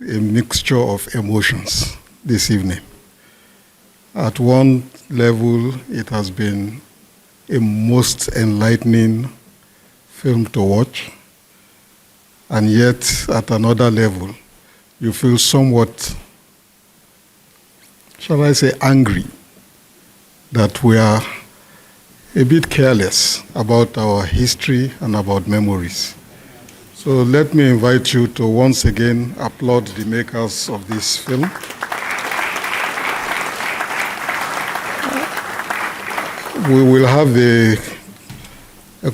a mixture of emotions this evening. At one level, it has been a most enlightening film to watch, and yet at another level, you feel somewhat, shall I say, angry that we are a bit careless about our history and about memories. So let me invite you to once again applaud the makers of this film. We will have a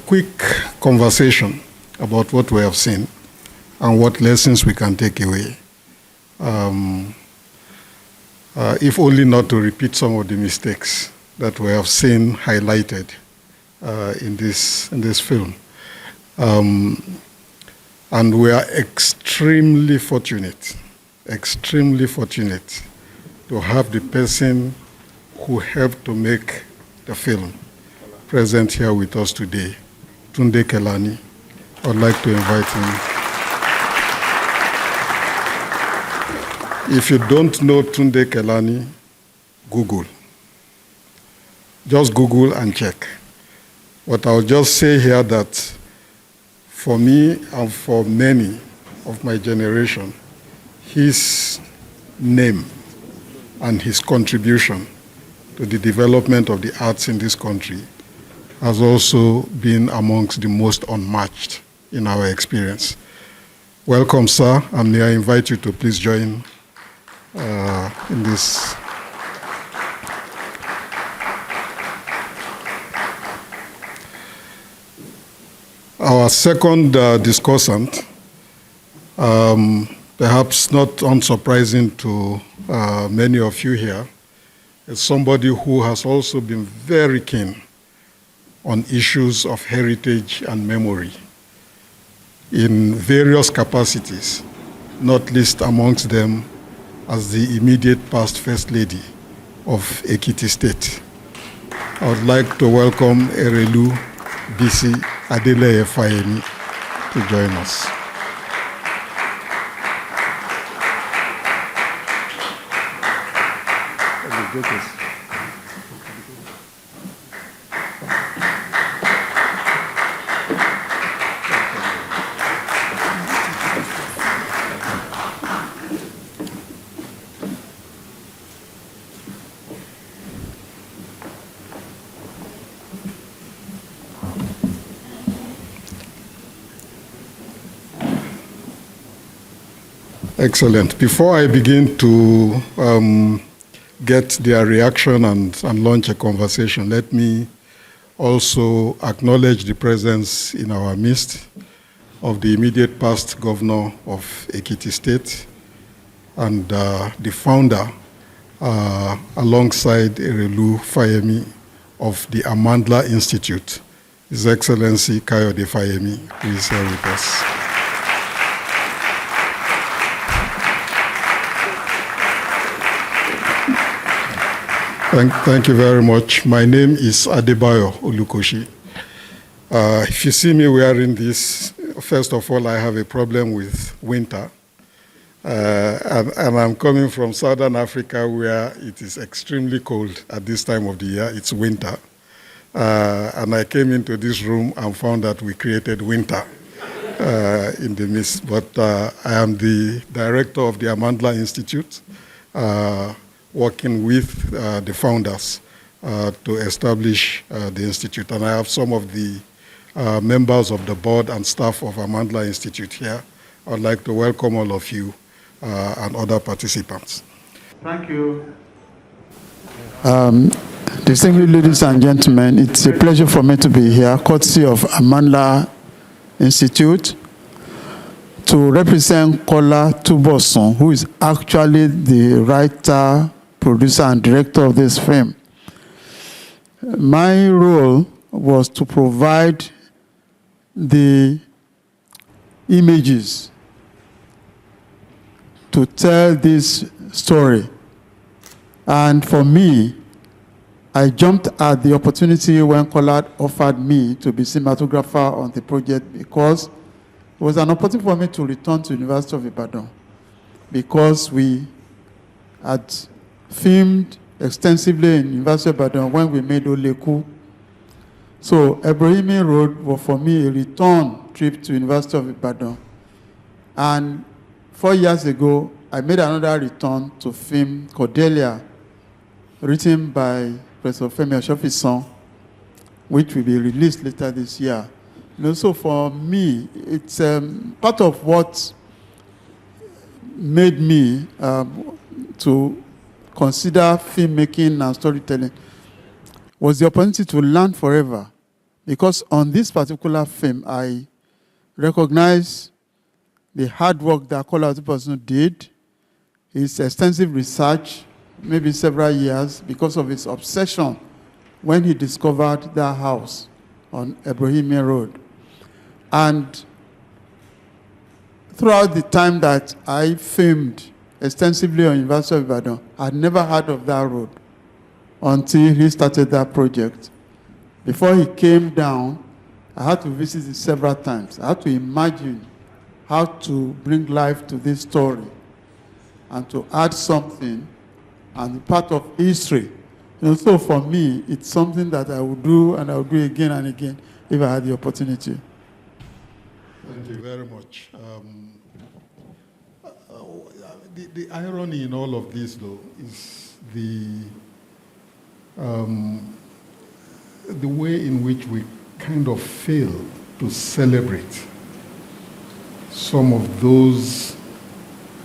quick conversation about what we have seen and what lessons we can take away. If only not to repeat some of the mistakes that we have seen highlighted in this film. And we are extremely fortunate to have the person who helped to make the film present here with us today, Tunde Kelani. I'd like to invite him. If you don't know Tunde Kelani, Google. Just Google and check. But I'll just say here that for me and for many of my generation, his name and his contribution to the development of the arts in this country has also been amongst the most unmatched in our experience. Welcome, sir, and may I invite you to please join in this. Our second discussant, perhaps not unsurprising to many of you here, is somebody who has also been very keen on issues of heritage and memory in various capacities, not least amongst them as the immediate past First Lady of Ekiti State. I would like to welcome Erelu Bisi Adeleye-Fayemi to join us. Excellent. Before I begin to get their reaction and launch a conversation, let me also acknowledge the presence in our midst of the immediate past governor of Ekiti State and the founder, alongside Erelu Fayemi, of the Amandla Institute, His Excellency Kayode Fayemi, who is here with us. Thank you very much. My name is Adebayo Olukoshi. If you see me wearing this, first of all, I have a problem with winter. And I'm coming from Southern Africa, where it is extremely cold at this time of the year. It's winter. And I came into this room and found that we created winter in the midst. But I am the director of the Amandla Institute, working with the founders to establish the institute. And I have some of the members of the board and staff of Amandla Institute here. I'd like to welcome all of you and other participants. Thank you. Distinguished ladies and gentlemen, it's a pleasure for me to be here, courtesy of Amandla Institute, to represent Kola Tubosun, who is actually the writer, producer, and director of this film. My role was to provide the images to tell this story. And for me, I jumped at the opportunity when Kola offered me to be cinematographer on the project, because it was an opportunity for me to return to the University of Ibadan because we had filmed extensively in University of Ibadan when we made Oleku. So Ebrohimie Road was for me a return trip to University of Ibadan. And 4 years ago, I made another return to film Cordelia, written by Professor Femi Oshofisan, which will be released later this year. So for me, it's part of what made me to consider filmmaking and storytelling was the opportunity to learn forever. Because on this particular film, I recognize the hard work that Kola Tubosun did, his extensive research, maybe several years, because of his obsession when he discovered that house on Ebrohimie Road. And throughout the time that I filmed extensively on University of Ibadan, I had never heard of that road until he started that project. Before he came down, I had to visit it several times. I had to imagine how to bring life to this story and to add something and be part of history. So for me, it's something that I would do, and I would do again and again if I had the opportunity. Thank you very much. The irony in all of this, though, is the way in which we kind of fail to celebrate some of those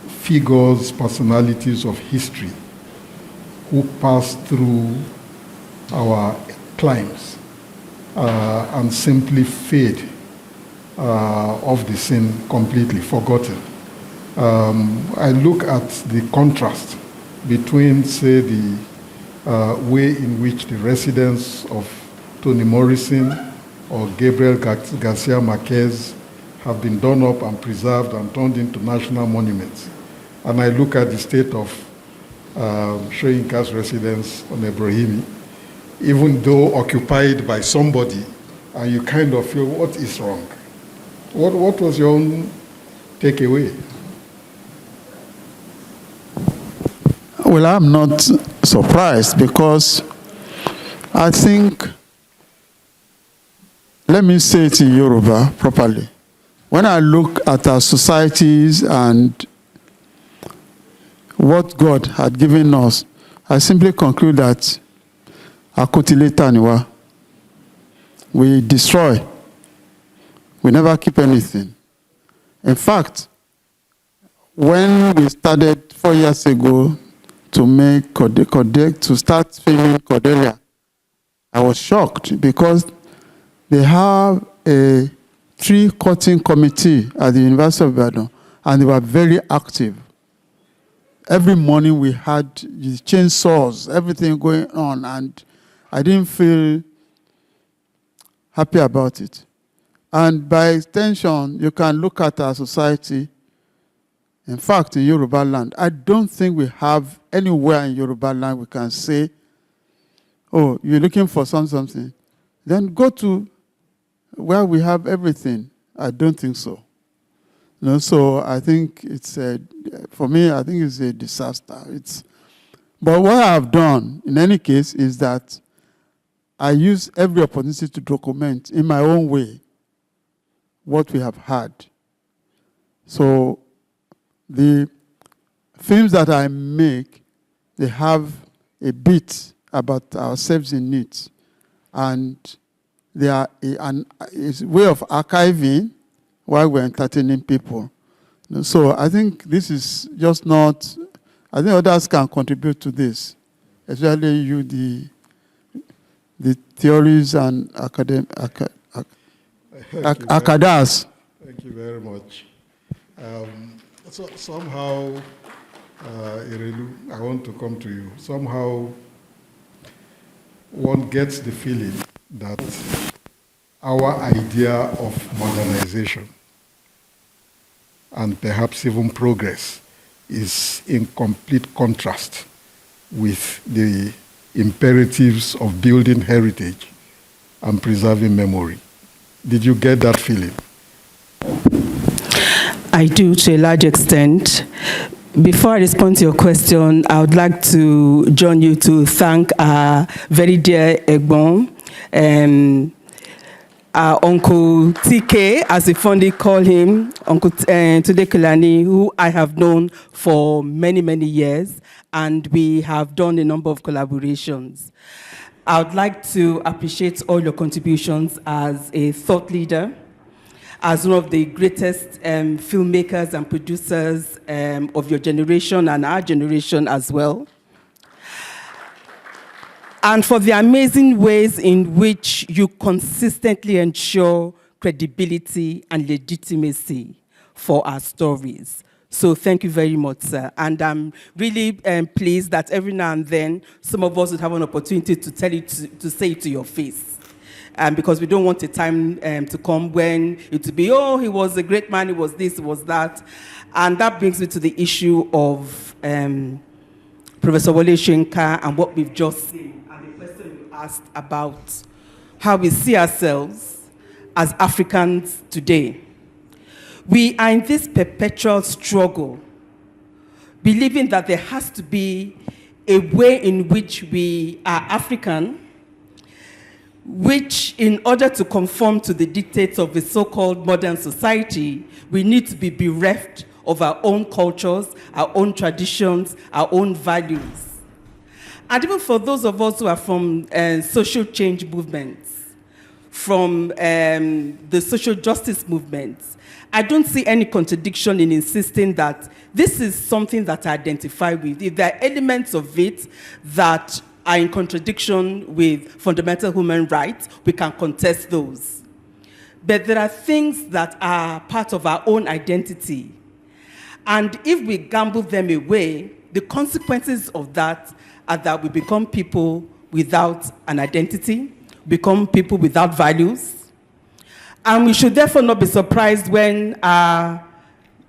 figures, personalities of history who passed through our climes and simply fade off the scene completely, forgotten. I look at the contrast between, say, the way in which the residents of Toni Morrison or Gabriel Garcia Marquez have been done up and preserved and turned into national monuments. And I look at the state of Soyinka's residence on Ebrohimie, even though occupied by somebody, and you kind of feel, what is wrong? What was your own takeaway? Well, I'm not surprised because I think, let me say it in Yoruba properly. When I look at our societies and what God had given us, I simply conclude that akotileta niwa. We destroy. We never keep anything. In fact, when we started 4 years ago to make to start filming Cordelia, I was shocked because they have a tree cutting committee at the University of Ibadan, and they were very active. Every morning we had the chainsaws, everything going on, and I didn't feel happy about it. And by extension, you can look at our society. In fact, in Yoruba land, I don't think we have anywhere in Yoruba land we can say, oh, you're looking for something. Then go to where we have everything. I don't think so. So I think it's for me, I think it's a disaster. But what I've done, in any case, is that I use every opportunity to document in my own way what we have had. So the films that I make, they have a bit about ourselves in it. And they are a way of archiving while we're entertaining people. So I think this is just not, I think others can contribute to this, especially you, the theories and acadas. Thank you very much. So somehow, Erelu, I want to come to you. Somehow, one gets the feeling that our idea of modernization and perhaps even progress is in complete contrast with the imperatives of building heritage and preserving memory. Did you get that feeling? I do, to a large extent. Before I respond to your question, I would like to join you to thank our very dear Egbon, our Uncle TK, as we fondly call him, Uncle Tunde Kelani, who I have known for many, many years, and we have done a number of collaborations. I would like to appreciate all your contributions as a thought leader, as one of the greatest filmmakers and producers of your generation and our generation as well, and for the amazing ways in which you consistently ensure credibility and legitimacy for our stories. So thank you very much, sir. And I'm really pleased that every now and then, some of us would have an opportunity to tell you to say it to your face. Because we don't want a time to come when it will be, oh, he was a great man, he was this, he was that. And that brings me to the issue of Professor Wole Soyinka and what we've just seen. Asked about how we see ourselves as Africans today. We are in this perpetual struggle, believing that there has to be a way in which we are African, which in order to conform to the dictates of the so-called modern society, we need to be bereft of our own cultures, our own traditions, our own values. And even for those of us who are from social change movements, from the social justice movements, I don't see any contradiction in insisting that this is something that I identify with. If there are elements of it that are in contradiction with fundamental human rights, we can contest those. But there are things that are part of our own identity. And if we gamble them away, the consequences of that are that we become people without an identity, become people without values. And we should therefore not be surprised when our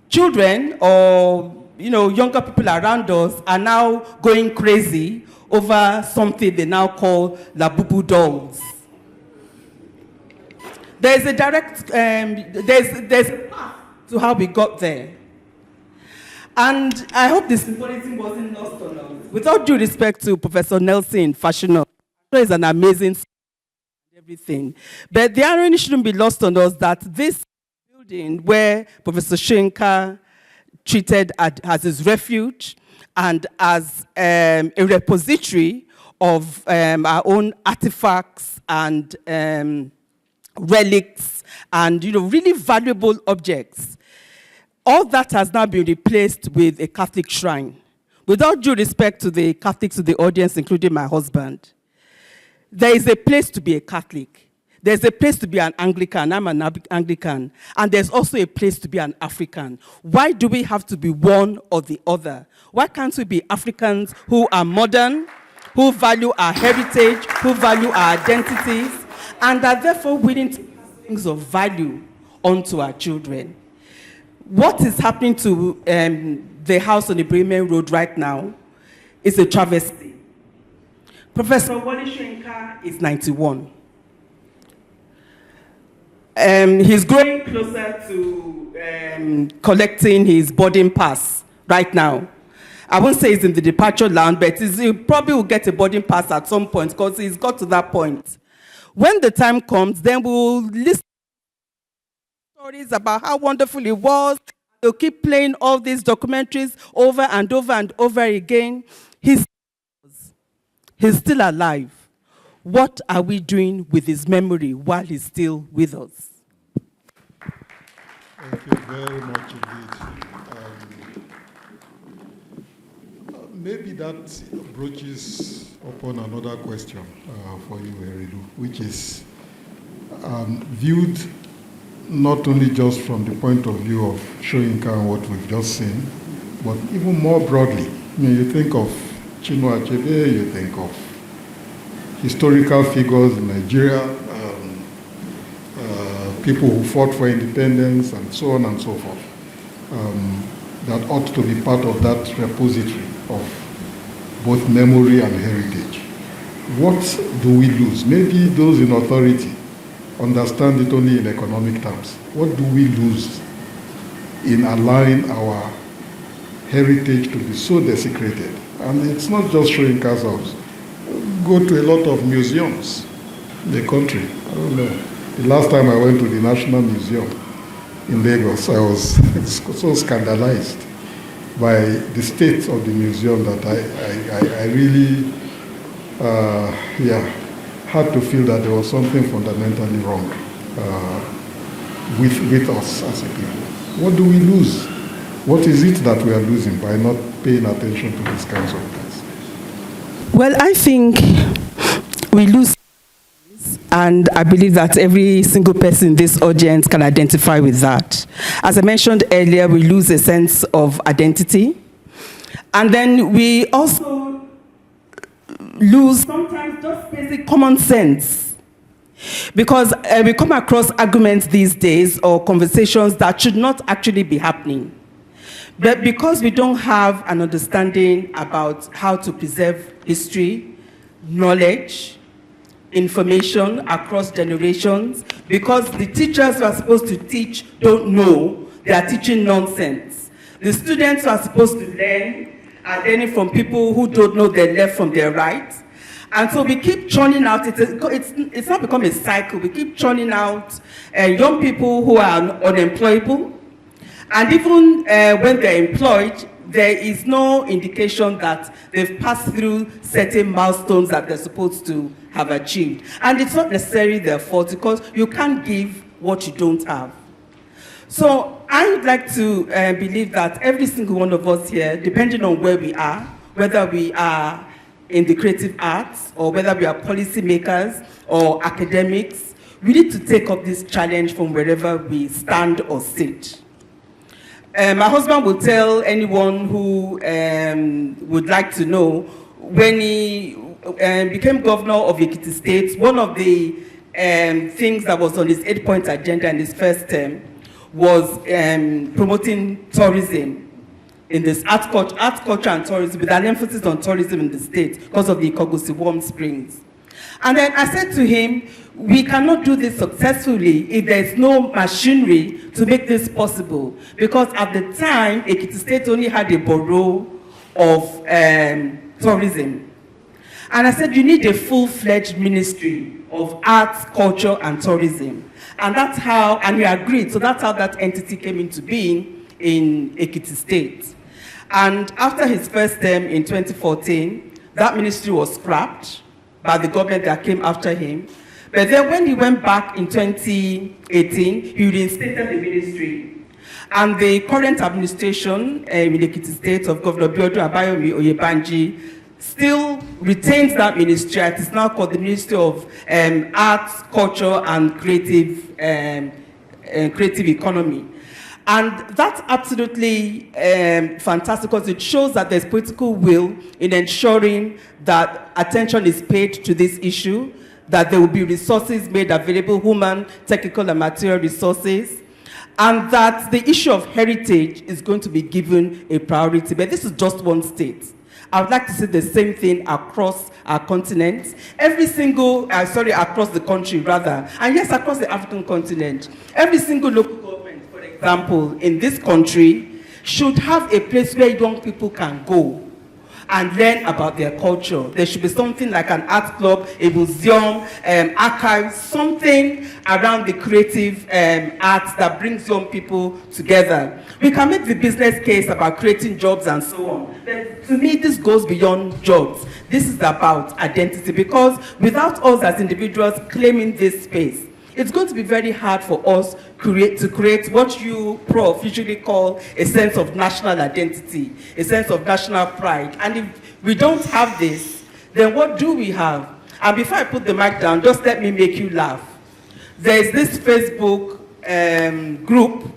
children or younger people around us are now going crazy over something they now call Labubu dolls. There's a direct, there's a path to how we got there. And I hope this symbolism wasn't lost on us. Without due respect to Professor Nelson Fashionable, he's an amazing everything. But the irony shouldn't be lost on us that this building where Professor Soyinka treated as his refuge and as a repository of our own artifacts and relics and really valuable objects, all that has now been replaced with a Catholic shrine. Without due respect to the Catholics in the audience, including my husband, there is a place to be a Catholic. There's a place to be an Anglican. I'm an Anglican. And there's also a place to be an African. Why do we have to be one or the other? Why can't we be Africans who are modern, who value our heritage, who value our identities, and are therefore willing to pass things of value onto our children? What is happening to the house on Ebrohimie Road right now is a travesty. Professor Wole Soyinka is 91. He's growing closer to collecting his boarding pass right now. I won't say he's in the departure lounge, but he probably will get a boarding pass at some point because he's got to that point. When the time comes, then we'll listen stories about how wonderful it was. They'll keep playing all these documentaries over and over and over again. He's still alive. What are we doing with his memory while he's still with us? Thank you very much indeed. Maybe that broaches upon another question for you, Erelu, which is viewed not only just from the point of view of Soyinka and what we've just seen, but even more broadly. I mean, you think of Chinua Achebe, you think of historical figures in Nigeria, people who fought for independence, and so on and so forth, that ought to be part of that repository of both memory and heritage. What do we lose? Maybe those in authority understand it only in economic terms. What do we lose in allowing our heritage to be so desecrated. And it's not just Soyinka's house. Go to a lot of museums in the country. I don't know. The last time I went to the National Museum in Lagos, I was so scandalized by the state of the museum that I really had to feel that there was something fundamentally wrong with us as a people. What do we lose? What is it that we are losing by not paying attention to these kinds of things? Well, I think we lose, and I believe that every single person in this audience can identify with that. As I mentioned earlier, we lose a sense of identity, and then we also lose sometimes just basic common sense, because we come across arguments these days or conversations that should not actually be happening. But because we don't have an understanding about how to preserve history, knowledge, information across generations, because the teachers who are supposed to teach don't know, they are teaching nonsense. The students who are supposed to learn are learning from people who don't know their left from their right. And so we keep churning out, it's not become a cycle, we keep churning out young people who are unemployable. And even when they're employed, there is no indication that they've passed through certain milestones that they're supposed to have achieved. And it's not necessarily their fault, because you can't give what you don't have. So I would like to believe that every single one of us here, depending on where we are, whether we are in the creative arts, or whether we are policymakers or academics, we need to take up this challenge from wherever we stand or sit. My husband will tell anyone who would like to know, when he became governor of Ekiti State, one of the things that was on his 8-point agenda in his first term was promoting tourism in this art culture and tourism, with an emphasis on tourism in the state because of the Ikogosi warm springs. And then I said to him, we cannot do this successfully if there's no machinery to make this possible. Because at the time, Ekiti State only had a borough of tourism. And I said, you need a full-fledged ministry of arts, culture, and tourism. And that's how, and we agreed, so that's how that entity came into being in Ekiti State. And after his first term in 2014, that ministry was scrapped by the government that came after him. But then when he went back in 2018, he reinstated the ministry. And the current administration in Ekiti State of Governor Adebayo Olukoshi still retains that ministry. It is now called the Ministry of Arts, Culture, and Creative Economy. And that's absolutely fantastic, because it shows that there's political will in ensuring that attention is paid to this issue, that there will be resources made available, human, technical, and material resources, and that the issue of heritage is going to be given a priority. But this is just one state. I would like to see the same thing across our continent. Across the country, rather. And yes, across the African continent. Every single local government, for example, in this country, should have a place where young people can go and learn about their culture. There should be something like an art club, a museum, archives, something around the creative arts that brings young people together. We can make the business case about creating jobs and so on. But to me, this goes beyond jobs. This is about identity, because without us as individuals claiming this space, it's going to be very hard for us to create what you, Prof, usually call a sense of national identity, a sense of national pride. And if we don't have this, then what do we have? And before I put the mic down, just let me make you laugh. There's this Facebook group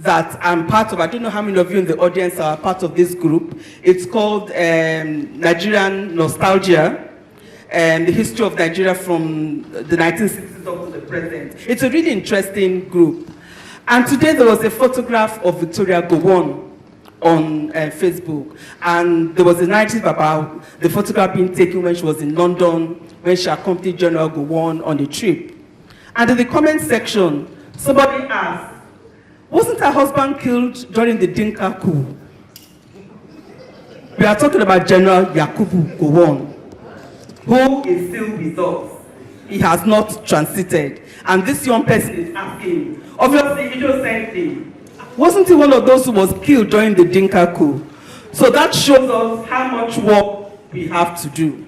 that I'm part of. I don't know how many of you in the audience are part of this group. It's called Nigerian Nostalgia. The history of Nigeria from the 1960s up to the present. It's a really interesting group. And today there was a photograph of Victoria Gowon on Facebook. And there was a narrative about the photograph being taken when she was in London, when she accompanied General Gowon on the trip. And in the comment section, somebody asked, wasn't her husband killed during the Dinka coup? We are talking about General Yakubu Gowon, who is still with us. He has not transited. And this young person is asking, obviously, innocently, wasn't he one of those who was killed during the Dinka coup? So that shows us how much work we have to do.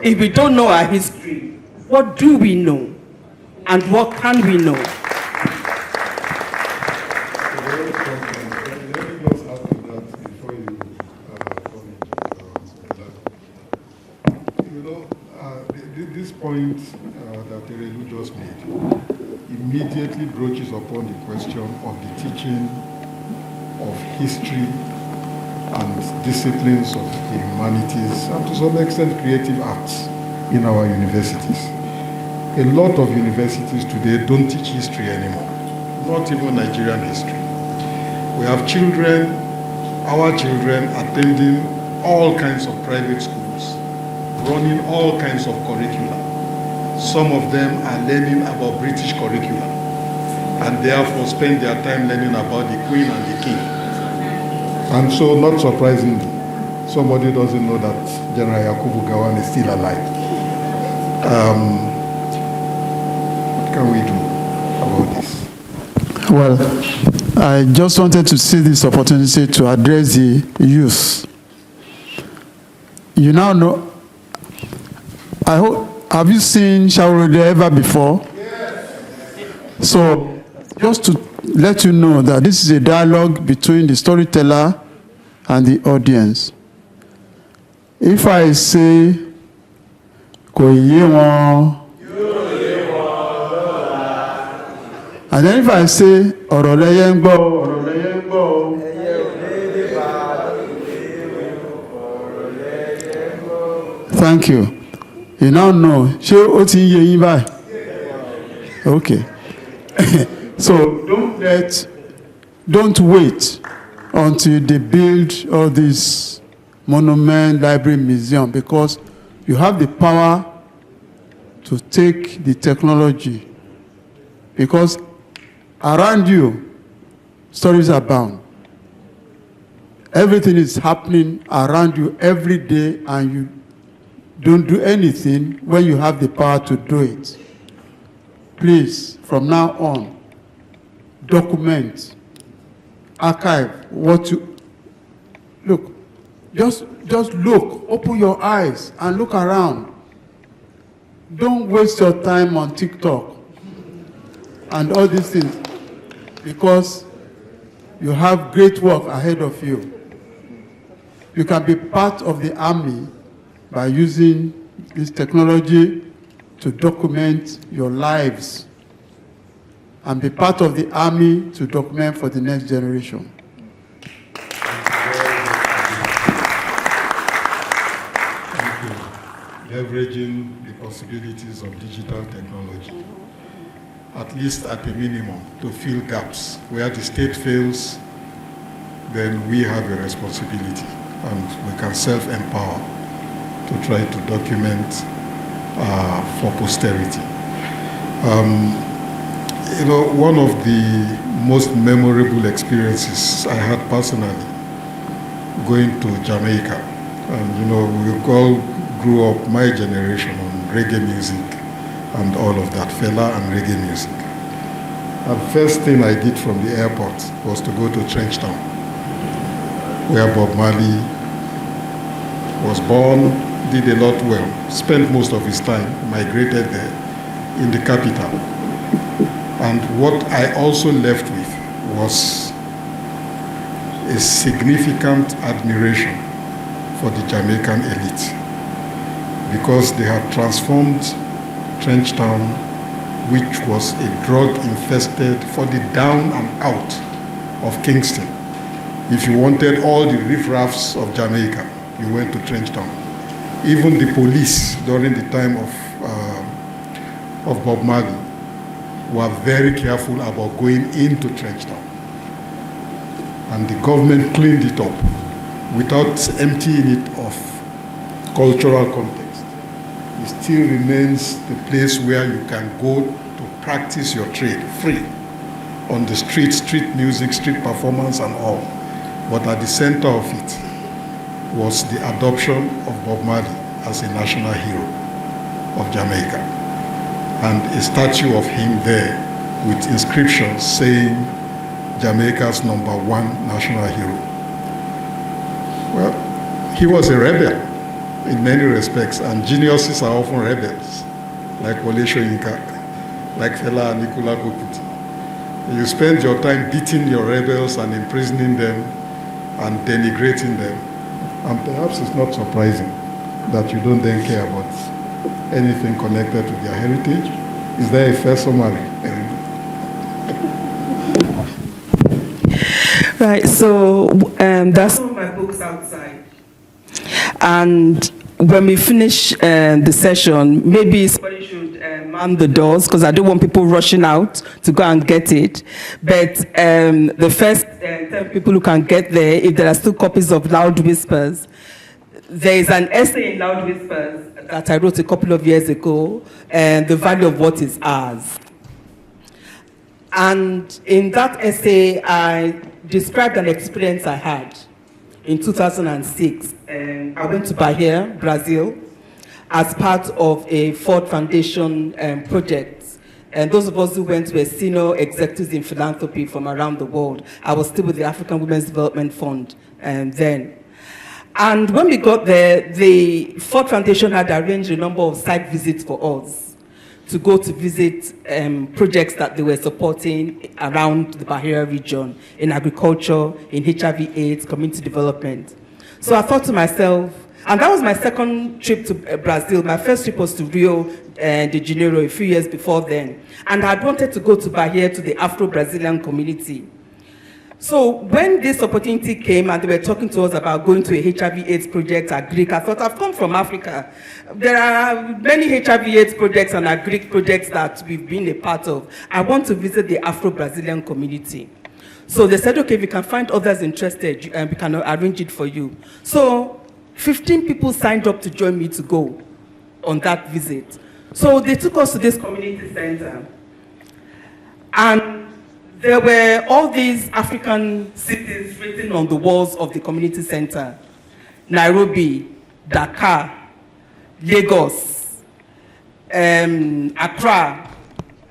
If we don't know our history, what do we know? And what can we know? This point that Erelu just made immediately broaches upon the question of the teaching of history and disciplines of the humanities and to some extent creative arts in our universities. A lot of universities today don't teach history anymore, not even Nigerian history. We have children, our children, attending all kinds of private schools, running all kinds of curricula. Some of them are learning about British curricula and therefore spend their time learning about the Queen and the King. And so, not surprisingly, somebody doesn't know that General Yakubu Gowon is still alive. What can we do about this? Well, I just wanted to see this opportunity to address the youth. You now know, I hope, have you seen Shaurode ever before? Yes. So, just to let you know that this is a dialogue between the storyteller and the audience. If I say, kò yé wọn, and then if I say, ọ̀rọ̀ lẹyẹ ń gbọ́, ọ̀rọ̀ lẹyẹ ń gbọ́, thank you. You now know. Ṣé ó ti ń yé yín báyìí? Okay. So don't wait until they build all this monument, library, museum, because you have the power to take the technology. Because around you, stories abound. Everything is happening around you every day, and you don't do anything when you have the power to do it. Please, from now on, document, archive what you look. Just look, open your eyes and look around. Don't waste your time on TikTok and all these things, because you have great work ahead of you. You can be part of the army by using this technology to document your lives, and be part of the army to document for the next generation. Thank you. Leveraging the possibilities of digital technology, at least at a minimum, to fill gaps. Where the state fails, then we have a responsibility, and we can self-empower to try to document for posterity. One of the most memorable experiences I had personally going to Jamaica, and we all grew up, my generation, on reggae music and all of that, fela and reggae music. And the first thing I did from the airport was to go to Trenchtown, where Bob Marley was born, did a lot well, spent most of his time, migrated there in the capital. And what I also left with was a significant admiration for the Jamaican elite, because they had transformed Trenchtown, which was a drug-infested, for the down and out of Kingston. If you wanted all the riffraffs of Jamaica, you went to Trenchtown. Even the police during the time of Bob Marley were very careful about going into Trenchtown. And the government cleaned it up without emptying it of cultural context. It still remains the place where you can go to practice your trade free on the street music, street performance and all. But at the center of it was the adoption of Bob Marley as a national hero of Jamaica, and a statue of him there with inscriptions saying Jamaica's #1 national hero. Well, he was a rebel in many respects, and geniuses are often rebels, like Wole Soyinka, like Fela and Kola Tubosun. You spend your time beating your rebels and imprisoning them and denigrating them, and perhaps it's not surprising that you don't then care about anything connected to their heritage. Is there a fair summary? Right, so that's some of my books outside. And when we finish the session, maybe somebody should man the doors, because I don't want people rushing out to go and get it. But the first 10 people who can get there, if there are still copies of Loud Whispers, there is an essay in Loud Whispers that I wrote a couple of years ago, The Value of What Is Ours. And in that essay, I described an experience I had in 2006. I went to Bahia, Brazil, as part of a Ford Foundation project. And those of us who went were senior executives in philanthropy from around the world. I was still with the African Women's Development Fund then. And when we got there, the Ford Foundation had arranged a number of site visits for us to go to visit projects that they were supporting around the Bahia region, in agriculture, in HIV/AIDS, community development. So I thought to myself, and that was my second trip to Brazil. My first trip was to Rio de Janeiro a few years before then. And I had wanted to go to Bahia, to the Afro-Brazilian community. So when this opportunity came and they were talking to us about going to a HIV/AIDS project at Greek, I thought, I've come from Africa. There are many HIV/AIDS projects and Greek projects that we've been a part of. I want to visit the Afro-Brazilian community. So they said, okay, we can find others interested and we can arrange it for you. So 15 people signed up to join me to go on that visit. So they took us to this community center. And there were all these African cities written on the walls of the community center. Nairobi, Dakar, Lagos, Accra,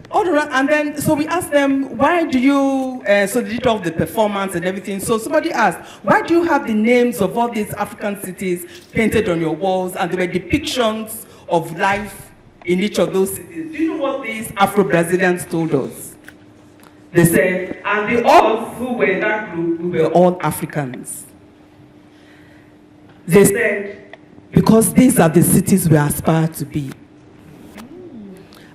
all around. And then, so we asked them, why do you, so they did all the performance and everything. So somebody asked, why do you have the names of all these African cities painted on your walls? And there were depictions of life in each of those cities. Do you know what these Afro-Brazilians told us? They said, and the us who were in that group, we were all Africans. They said, because these are the cities we aspire to be.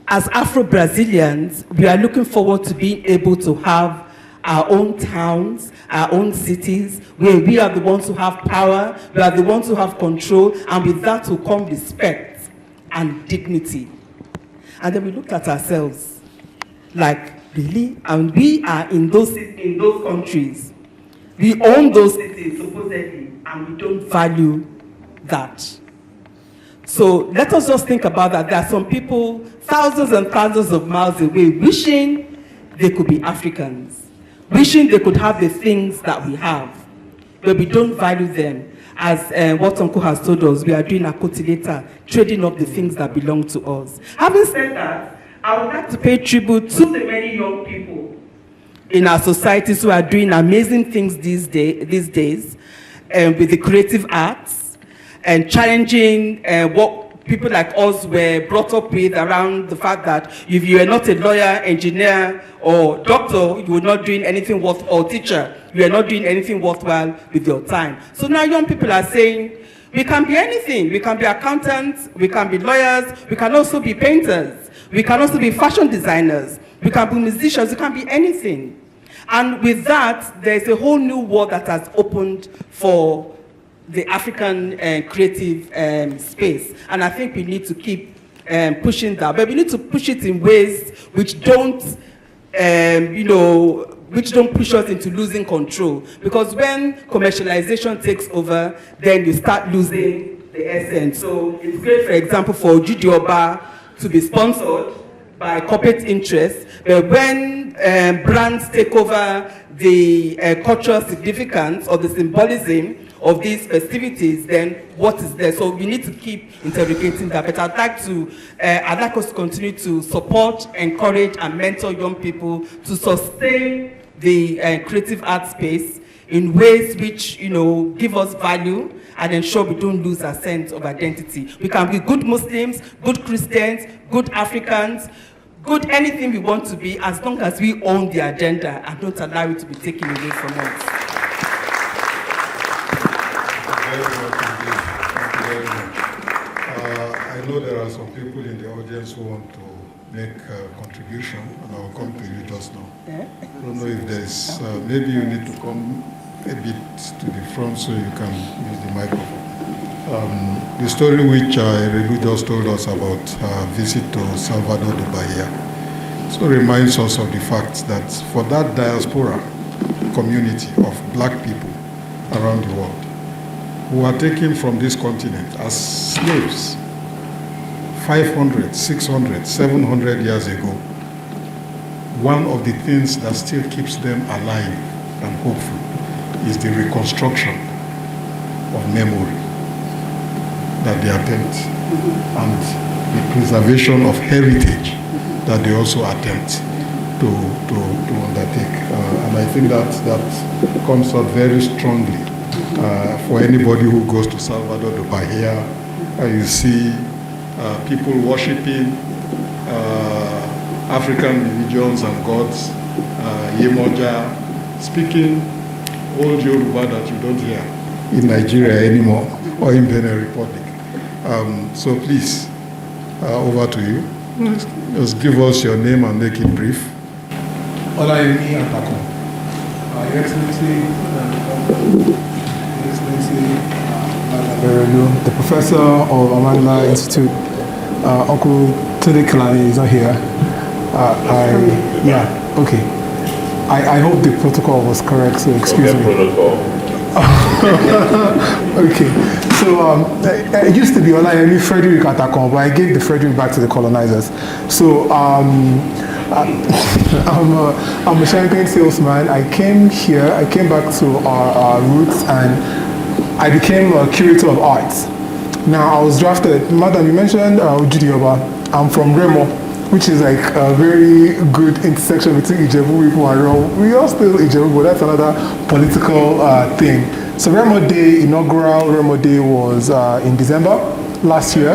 As Afro-Brazilians, we are looking forward to being able to have our own towns, our own cities, where we are the ones who have power, we are the ones who have control, and with that will come respect and dignity. And then we looked at ourselves like, really? And we are in those countries. We own those cities, supposedly, and we don't value that. So let us just think about that. There are some people thousands and thousands of miles away wishing they could be Africans, wishing they could have the things that we have, but we don't value them. As what Uncle has told us, we are doing a cultivator, trading up the things that belong to us. Having said that, I would like to pay tribute to the many young people in our societies who are doing amazing things these days with the creative arts and challenging what people like us were brought up with around the fact that if you are not a lawyer, engineer, or doctor, you are not doing anything worthwhile, or teacher, you are not doing anything worthwhile with your time. So now young people are saying, we can be anything. We can be accountants, we can be lawyers, we can also be painters. We can also be fashion designers. We can be musicians. We can be anything. And with that, there's a whole new world that has opened for the African creative space. And I think we need to keep pushing that. But we need to push it in ways which don't, which don't push us into losing control. Because when commercialization takes over, then you start losing the essence. So it's great, for example, for Judy Oba to be sponsored by corporate interests, but when when brands take over the cultural significance or the symbolism of these festivities, then what is there? So we need to keep interrogating that. But I'd like us to continue to support, encourage, and mentor young people to sustain the creative art space in ways which, give us value and ensure we don't lose our sense of identity. We can be good Muslims, good Christians, good Africans, good anything we want to be, as long as we own the agenda and don't allow it to be taken away from us. Thank you very much. I know there are some people in the audience who want to make a contribution, and I'll come to you just now. I don't know if there's, maybe you need to come a bit to the front so you can use the microphone. The story which Erelu just told us about her visit to Salvador de Bahia so reminds us of the fact that for that diaspora community of black people around the world who are taken from this continent as slaves 500, 600, 700 years ago, one of the things that still keeps them alive and hopeful is the reconstruction of memory that they attempt and the preservation of heritage that they also attempt to undertake. And I think that comes out very strongly for anybody who goes to Salvador de Bahia. You see people worshiping African religions and gods, Yemoja, speaking old Yoruba that you don't hear in Nigeria anymore or in Benin Republic. So please, over to you. Just give us your name and make it brief. Ebrohimie Road. Your Excellency, Erelu, the Professor of Amandla Institute, Uncle Tunde Kelani is not here. I hope the protocol was correct, so excuse me. Okay, so it used to be Olayemi Frederick Atakon, but I gave the Frederick back to the colonizers. So I'm a champagne salesman. I came back to our roots, and I became a curator of arts. Now I was drafted, Madam, you mentioned Ujidioba. I'm from Remo, which is like a very good intersection between Ijebu people and Remo. We are still Ijebu, but that's another political thing. So Remo Day, inaugural Remo Day was in December last year.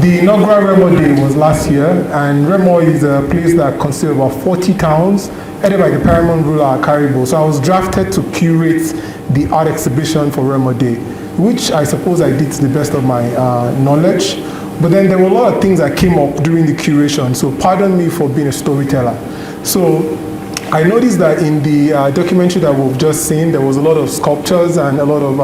The inaugural Remo Day was last year, and Remo is a place that consists of about 40 towns, headed by the paramount ruler Akaribo. So I was drafted to curate the art exhibition for Remo Day, which I suppose I did to the best of my knowledge. But then there were a lot of things that came up during the curation, so pardon me for being a storyteller. So I noticed that in the documentary that we've just seen, there was a lot of sculptures and a lot of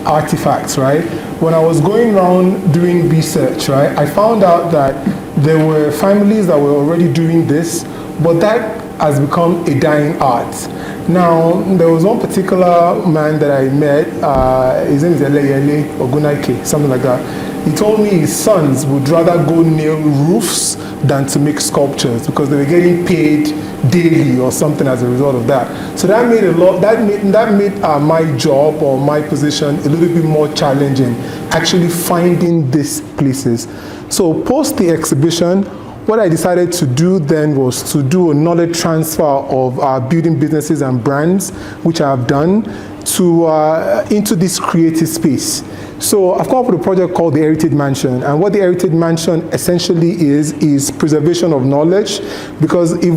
artifacts, right? When I was going around doing research, right, I found out that there were families that were already doing this, but that has become a dying art. Now, there was one particular man that I met, his name is Eleyele Ogunaike, something like that. He told me his sons would rather go nail roofs than to make sculptures because they were getting paid daily or something as a result of that. So that made my job or my position a little bit more challenging, actually finding these places. So post the exhibition, what I decided to do then was to do a knowledge transfer of building businesses and brands, which I have done, into this creative space. So I've come up with a project called the Heritage Mansion, and what the Heritage Mansion essentially is preservation of knowledge, because if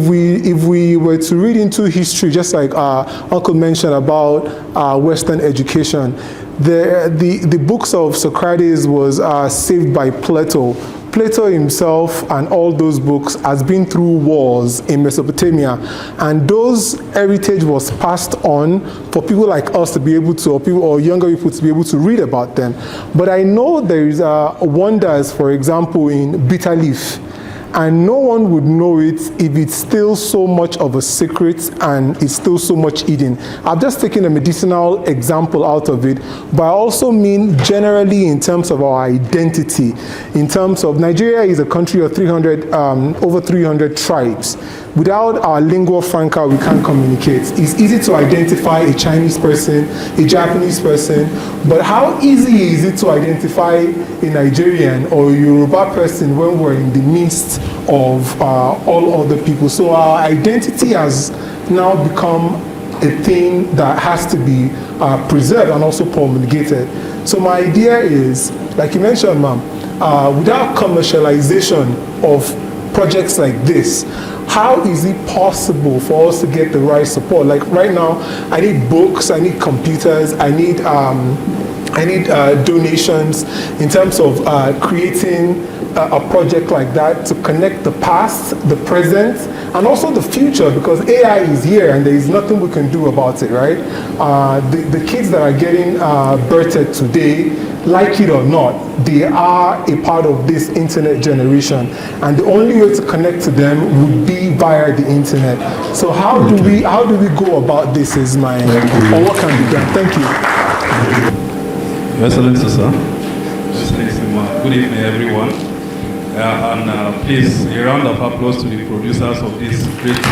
we were to read into history, just like Uncle mentioned about Western education, the books of Socrates was saved by Plato. Plato himself and all those books has been through wars in Mesopotamia, and those heritage was passed on for people like us to be able to, or younger people to be able to read about them. But I know there is wonders, for example, in bitter leaf, and no one would know it if it's still so much of a secret and it's still so much hidden. I've just taken a medicinal example out of it, but I also mean generally in terms of our identity. In terms of Nigeria is a country of over 300 tribes. without our lingua franca, we can't communicate. It's easy to identify a Chinese person, a Japanese person, but how easy is it to identify a Nigerian or a Yoruba person when we're in the midst of all other people? So our identity has now become a thing that has to be preserved and also promulgated. So my idea is, like you mentioned, ma'am, without commercialization of projects like this, how is it possible for us to get the right support? Like right now, I need books, I need computers, I need donations in terms of creating a project like that to connect the past, the present, and also the future, because AI is here and there is nothing we can do about it, right? The kids that are getting birthed today, like it or not, they are a part of this internet generation, and the only way to connect to them would be via the internet. So how do we go about this is my, or what can be done? Thank you. Your Excellency, sir. Good evening, everyone. And please, a round of applause to the producers of this great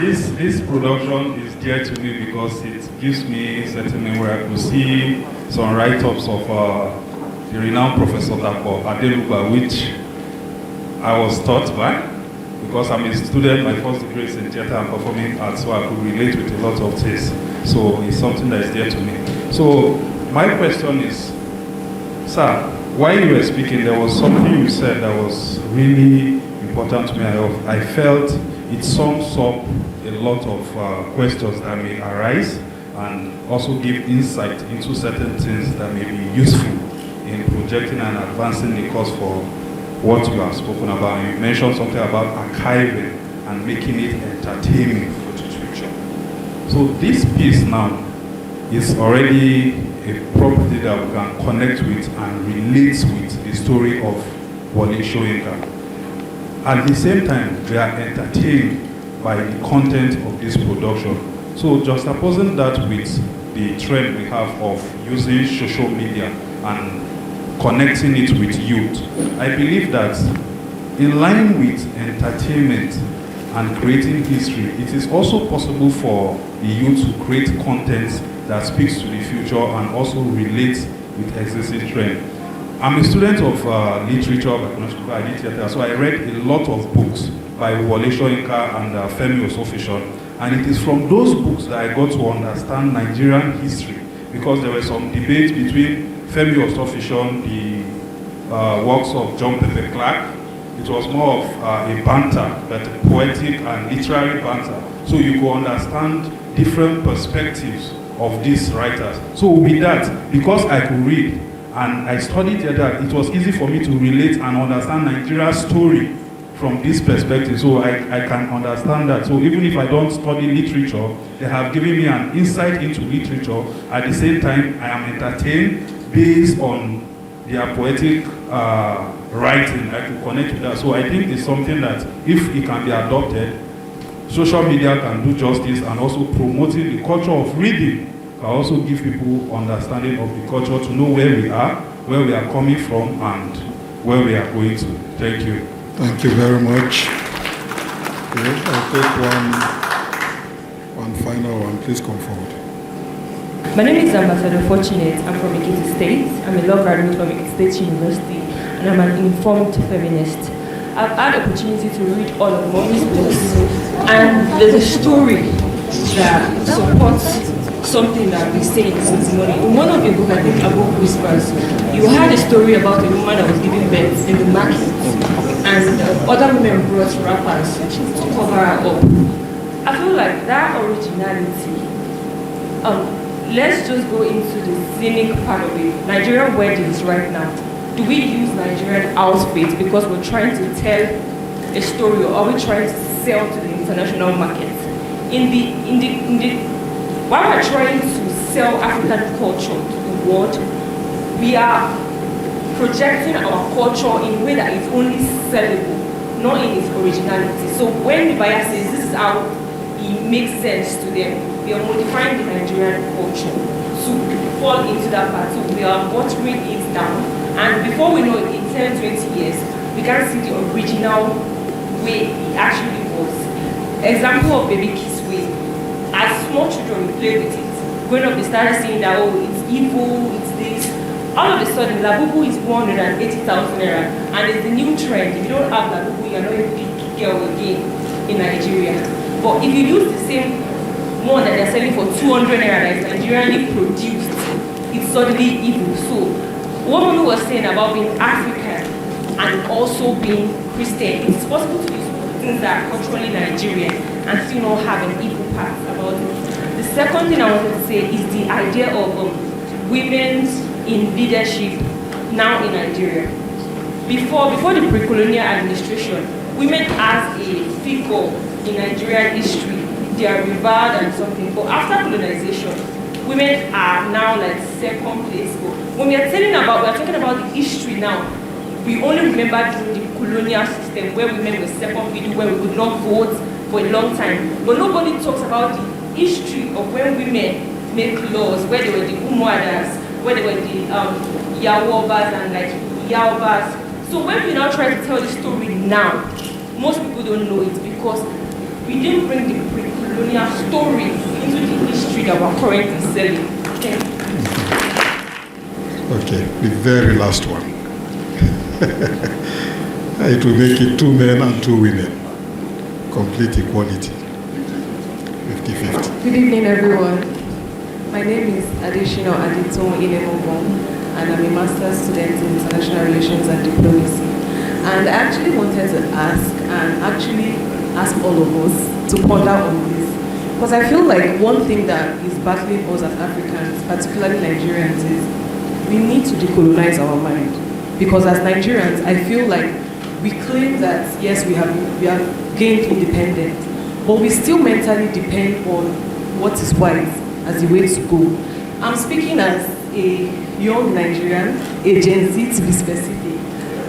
masterpiece. This production is dear to me because it gives me a settlement where I could see some write-ups of the renowned Professor Adebayo Olukoshi, which I was taught by, because I'm a student, my first degree is in theater and performing arts, so I could relate with a lot of things. So it's something that is dear to me. So my question is, sir, while you were speaking, there was something you said that was really important to me. I felt it sums up a lot of questions that may arise and also give insight into certain things that may be useful in projecting and advancing the cause for what you have spoken about. You mentioned something about archiving and making it entertaining for the future. So this piece now is already a property that we can connect with and relate with the story of Wole Soyinka. At the same time, we are entertained by the content of this production. So juxtaposing that with the trend we have of using social media and connecting it with youth, I believe that in line with entertainment and creating history, it is also possible for the youth to create content that speaks to the future and also relates with existing trend. I'm a student of literature, I did theater, so I read a lot of books by Wole Soyinka and Femi Osofishan, and it is from those books that I got to understand Nigerian history, because there were some debates between Femi Osofishan, the works of John Pepe Clark. It was more of a banter, but poetic and literary banter, so you could understand different perspectives of these writers. So with that, because I could read and I studied theater, it was easy for me to relate and understand Nigeria's story from this perspective. So I can understand that. So even if I don't study literature, they have given me an insight into literature. At the same time, I am entertained based on their poetic writing. I can connect with that. So I think it's something that if it can be adopted, social media can do justice, and also promoting the culture of reading can also give people understanding of the culture, to know where we are coming from, and where we are going to. Thank you. Thank you very much. Okay, I'll take one final one. Please come forward. My name is Ambassador Fortunate. I'm from Ekiti State. I'm a law graduate from Ekiti State University, and I'm an informed feminist. I've had the opportunity to read all of Mommy's books, and there's a story that supports something that we say since morning. In one of your books, I think Abu Whispers, you had a story about a woman that was giving birth in the market, and other women brought rappers to cover her up. I feel like that originality, let's just go into the scenic part of it. Nigerian weddings right now. Do we use Nigerian outfits because we're trying to tell a story, or are we trying to sell to the international market? While we're trying to sell African culture to the world, we are projecting our culture in a way that is only sellable, not in its originality. So when the buyer says this is how it makes sense to them, we are modifying the Nigerian culture to fall into that part. So we are watering it down, and before we know it, in 10, 20 years, we can't see the original way it actually was. Example of baby kiss way. As small children, we play with it. Growing up, they started saying that, oh, it's evil, it's this. All of a sudden, Labubu is 180,000 naira, and it's the new trend. If you don't have Labubu, you're not a big girl again in Nigeria. But if you use the same one that they're selling for 200 naira that is Nigerianly produced, it's suddenly evil. So, what Mami was saying about being African and also being Christian, it's possible to use things that are culturally Nigerian and still not have an evil part about it. The second thing I wanted to say is the idea of women in leadership now in Nigeria. Before the pre-colonial administration, women as a figure in Nigerian history, they are revered and something. But after colonization, women are now like second place. But when we are talking about the history now, we only remember the colonial system where women were second fiddle, where we could not vote for a long time. But nobody talks about the history of when women make laws, where they were the Umuadas, where they were the Yawobas and like Yaobas. So when we now try to tell the story now, most people don't know it because we didn't bring the pre-colonial story into the history that we're currently selling. Okay, the very last one. It will make it 2 men and 2 women. Complete equality. 50-50. Good evening, everyone. My name is Adeshino Adito Inemobon, and I'm a master's student in international relations and diplomacy. And I actually wanted to ask all of us to ponder on this. Because I feel like one thing that is battling us as Africans, particularly Nigerians, is we need to decolonize our mind. Because as Nigerians, I feel like we claim that, yes, we have gained independence, but we still mentally depend on what is white as the way to go. I'm speaking as a young Nigerian, a Gen Z to be specific.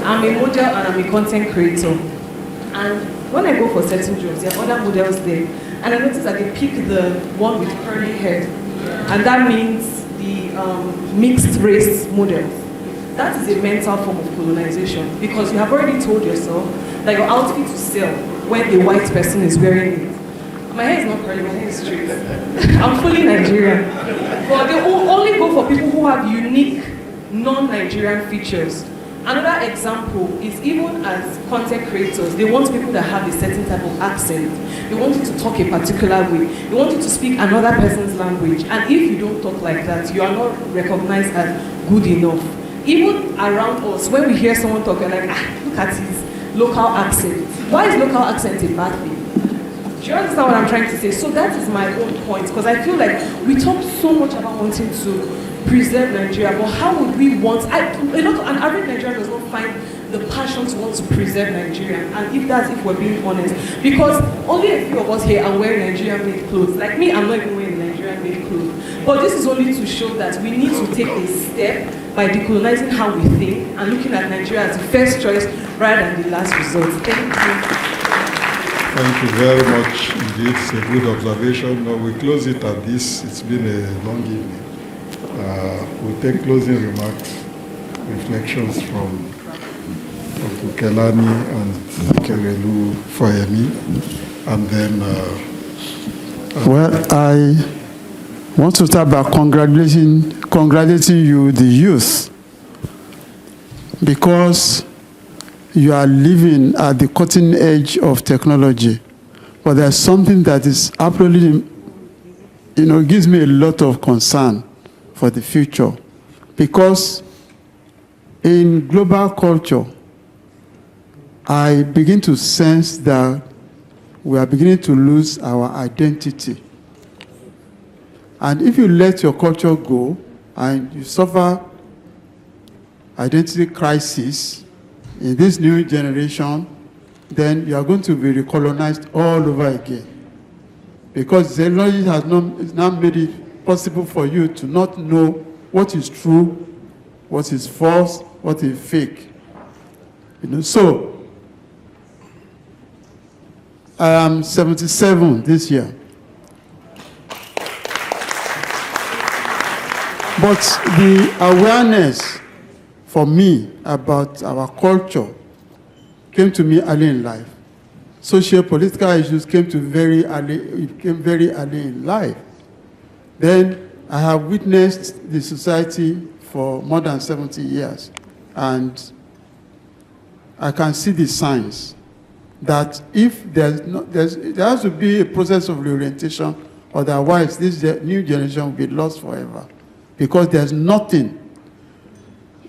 I'm a model and I'm a content creator. And when I go for certain jobs, there are other models there. And I notice that they pick the one with curly hair. And that means the mixed race models. That is a mental form of colonization because you have already told yourself that your outfit will sell when a white person is wearing it. My hair is not curly, my hair is straight. I'm fully Nigerian. But they only go for people who have unique non-Nigerian features. Another example is even as content creators, they want people that have a certain type of accent. They want you to talk a particular way. They want you to speak another person's language. And if you don't talk like that, you are not recognized as good enough. Even around us, when we hear someone talk, we're like, look at his local accent. Why is local accent a bad thing? Do you understand what I'm trying to say? So that is my own point, because I feel like we talk so much about wanting to preserve Nigeria, but how would we want, an average Nigerian does not find the passion to want to preserve Nigeria, and if we're being honest, because only a few of us here are wearing Nigerian-made clothes. Like me, I'm not even wearing Nigerian-made clothes. But this is only to show that we need to take a step by decolonizing how we think and looking at Nigeria as the first choice rather than the last resort. Thank you. Thank you very much indeed. It's a good observation. Now we close it at this. It's been a long evening. We'll take closing remarks, reflections from Dr. Kelani and Erelu Bisi, and then... Well, I want to start by congratulating you, the youth, because you are living at the cutting edge of technology. But there's something that is absolutely, gives me a lot of concern for the future. Because in global culture, I begin to sense that we are beginning to lose our identity. And if you let your culture go and you suffer identity crisis in this new generation, then you are going to be recolonized all over again. Because technology has now made it possible for you to not know what is true, what is false, what is fake. So I am 77 this year. But the awareness for me about our culture came to me early in life. Socio-political issues came very early in life. Then I have witnessed the society for more than 70 years, and I can see the signs that if there has to be a process of reorientation, otherwise this new generation will be lost forever, because there's nothing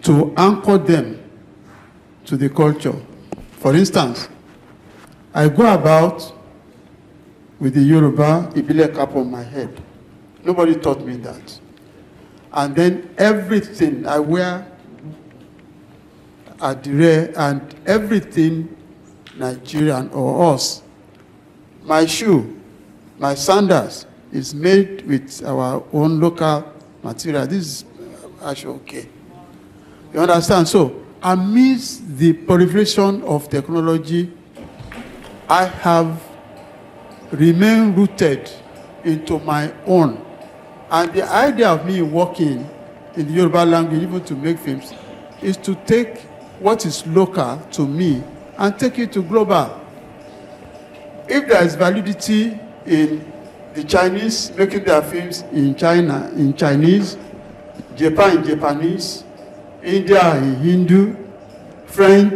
to anchor them to the culture. For instance, I go about with the Yoruba Ibile cap on my head. Nobody taught me that. And then everything I wear, adire, and everything Nigerian or us, my shoe, my sandals, is made with our own local material. This is actually okay. You understand? So, amidst the proliferation of technology, I have remained rooted into my own. And the idea of me working in the Yoruba language, even to make films, is to take what is local to me and take it to global. If there is validity in the Chinese making their films in China, in Chinese, Japan in Japanese, India in Hindu, French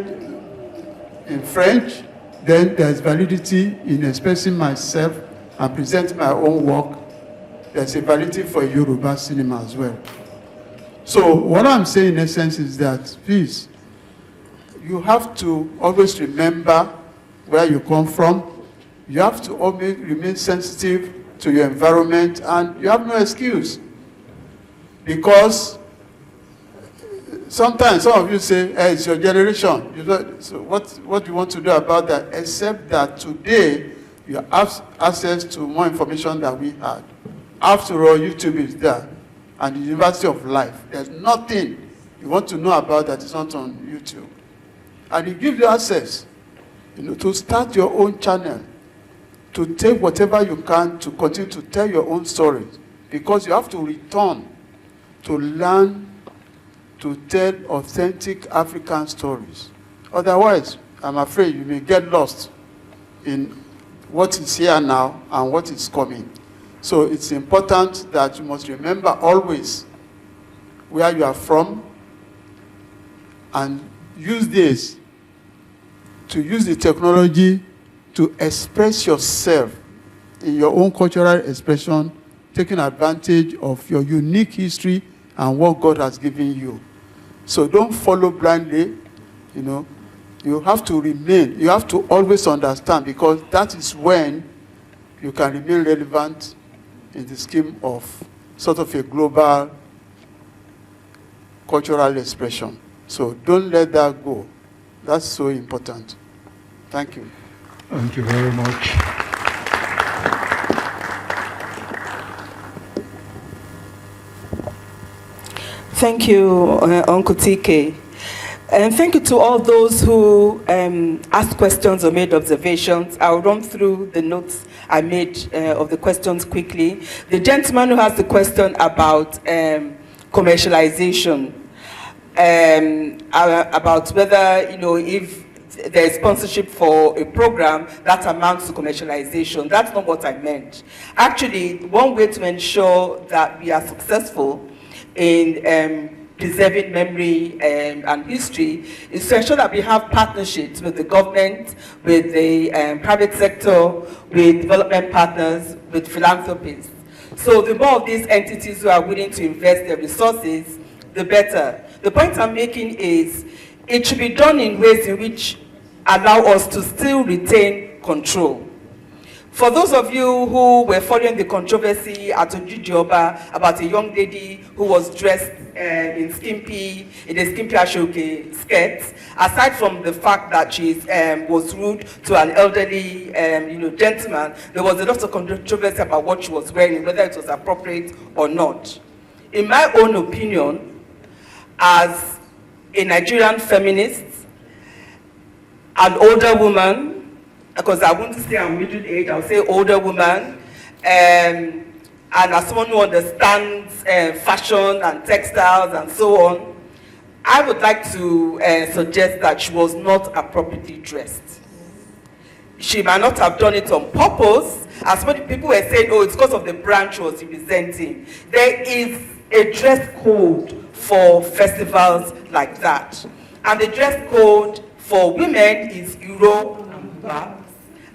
in French, then there's validity in expressing myself and presenting my own work. There's a validity for Yoruba cinema as well. So what I'm saying in essence is that, please, you have to always remember where you come from. You have to always remain sensitive to your environment, and you have no excuse. Because sometimes some of you say, hey, it's your generation. You know, so what do you want to do about that? Except that today you have access to more information than we had. After all, YouTube is there, and the University of Life. There's nothing you want to know about that is not on YouTube. And it gives you access, to start your own channel, to take whatever you can to continue to tell your own stories. Because you have to return to learn to tell authentic African stories. Otherwise, I'm afraid you may get lost in what is here now and what is coming. So it's important that you must remember always where you are from, and use this to use the technology to express yourself in your own cultural expression, taking advantage of your unique history and what God has given you. So don't follow blindly, You have to remain, you have to always understand, because that is when you can remain relevant in the scheme of sort of a global cultural expression. So don't let that go. That's so important. Thank you. Thank you very much. Thank you, Uncle TK. And thank you to all those who asked questions or made observations. I'll run through the notes I made of the questions quickly. The gentleman who has the question about commercialization, about whether, if there's sponsorship for a program that amounts to commercialization. That's not what I meant. Actually, one way to ensure that we are successful in preserving memory and history is to ensure that we have partnerships with the government, with the private sector, with development partners, with philanthropists. So the more of these entities who are willing to invest their resources, the better. The point I'm making is it should be done in ways in which allow us to still retain control. For those of you who were following the controversy at Ojujioba about a young lady who was dressed in a skimpy Ashoke skirt, aside from the fact that she was rude to an elderly gentleman, there was a lot of controversy about what she was wearing, whether it was appropriate or not. In my own opinion, as a Nigerian feminist, an older woman, because I wouldn't say I'm middle age, I'll say older woman, and as someone who understands fashion and textiles and so on, I would like to suggest that she was not appropriately dressed. She might not have done it on purpose, as many people were saying, oh, it's because of the brand she was representing. There is a dress code for festivals like that. And the dress code for women is Euro and Buba,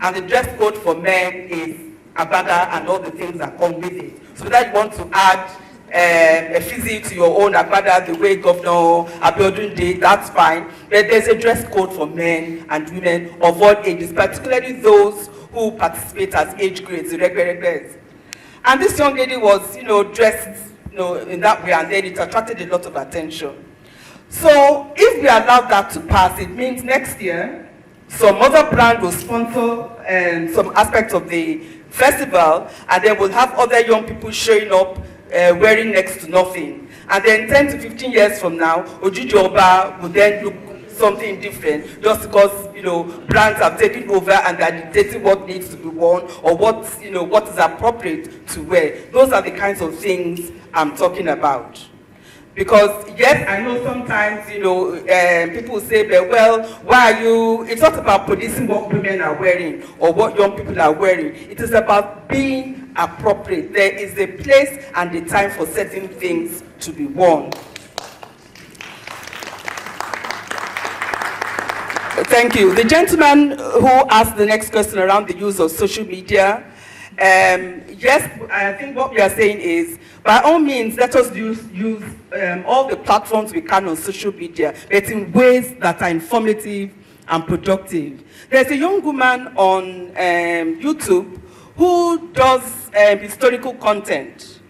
and the dress code for men is Agbada and all the things that come with it. So that you want to add a physique to your own Agbada, the way Governor Abiodun did, that's fine. But there's a dress code for men and women of all ages, particularly those who participate as age grades, the regulars. And this young lady was, dressed, in that way, and then it attracted a lot of attention. So if we allow that to pass, it means next year, some other brand will sponsor some aspects of the festival, and then we'll have other young people showing up wearing next to nothing. And then 10 to 15 years from now, Ojiji Oba will then look something different, just because brands have taken over and they're dictating what needs to be worn or what is appropriate to wear. Those are the kinds of things I'm talking about. Because yes, I know sometimes people say, well, why are you? It's not about policing what women are wearing or what young people are wearing. It is about being appropriate. There is a place and a time for certain things to be worn. Thank you. The gentleman who asked the next question around the use of social media, yes, I think what we are saying is, by all means, let us use all the platforms we can on social media, but in ways that are informative and productive. There's a young woman on YouTube who does historical content.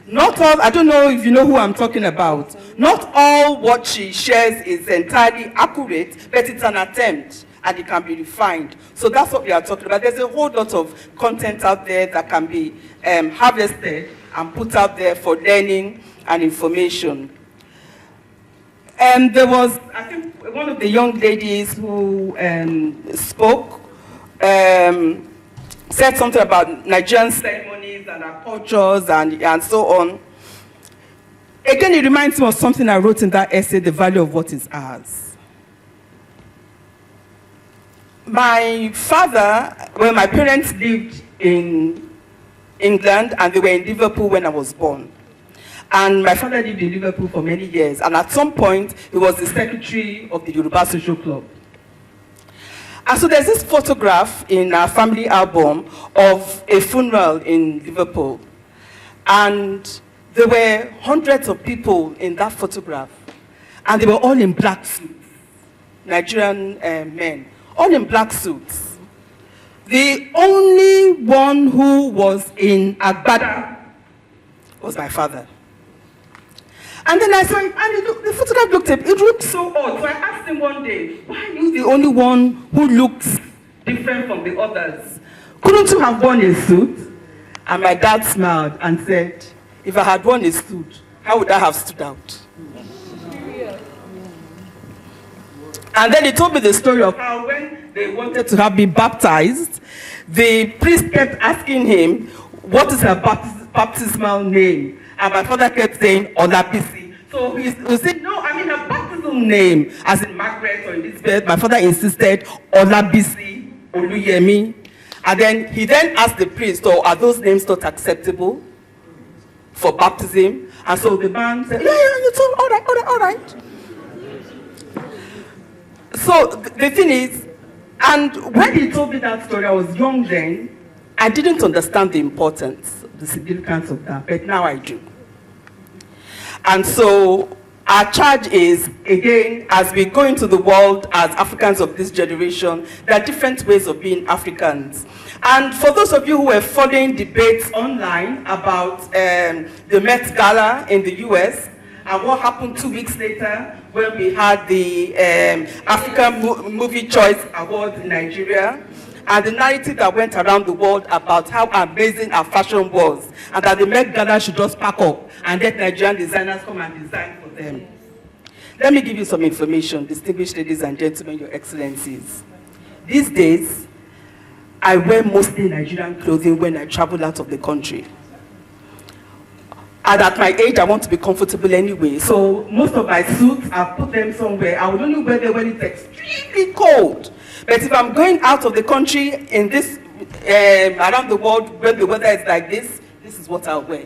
Not all, I don't know if you know who I'm talking about. Not all what she shares is entirely accurate, but it's an attempt and it can be refined. So that's what we are talking about. There's a whole lot of content out there that can be harvested and put out there for learning and information. And there was, I think, one of the young ladies who spoke, said something about Nigerian ceremonies and our cultures and so on. Again, it reminds me of something I wrote in that essay, The Value of What Is Ours. My father, well, my parents lived in England and they were in Liverpool when I was born. And my father lived in Liverpool for many years. And at some point, he was the secretary of the Yoruba Social Club. And so there's this photograph in our family album of a funeral in Liverpool. And there were hundreds of people in that photograph. And they were all in black suits, Nigerian men, all in black suits. The only one who was in Agbada was my father. And then I saw him, and the photograph looked so odd. So I asked him one day, why are you the only one who looks different from the others? Couldn't you have worn a suit? And my dad smiled and said, if I had worn a suit, how would I have stood out? And then he told me the story of how when they wanted to have me baptized, the priest kept asking him, what is her baptismal name? And my father kept saying, Ola Bisi. So he said, no, I mean her baptismal name, as in Margaret or Elizabeth. My father insisted, Ola Bisi Oluyemi. And then he asked the priest, oh, are those names not acceptable for baptism? And so the man said, yeah, it's all right. So the thing is, and when he told me that story, I was young then, I didn't understand the importance, the significance of that, but now I do. And so our charge is, again, as we go into the world as Africans of this generation, there are different ways of being Africans. And for those of you who were following debates online about the Met Gala in the US, and what happened 2 weeks later when we had the African Movie Choice Award in Nigeria, and the narrative that went around the world about how amazing our fashion was, and that the Met Gala should just pack up and let Nigerian designers come and design for them. Let me give you some information, distinguished ladies and gentlemen, your excellencies. These days, I wear mostly Nigerian clothing when I travel out of the country. And at my age, I want to be comfortable anyway. So most of my suits, I've put them somewhere. I would only wear them when it's extremely cold. But if I'm going out of the country in this, around the world, when the weather is like this is what I'll wear.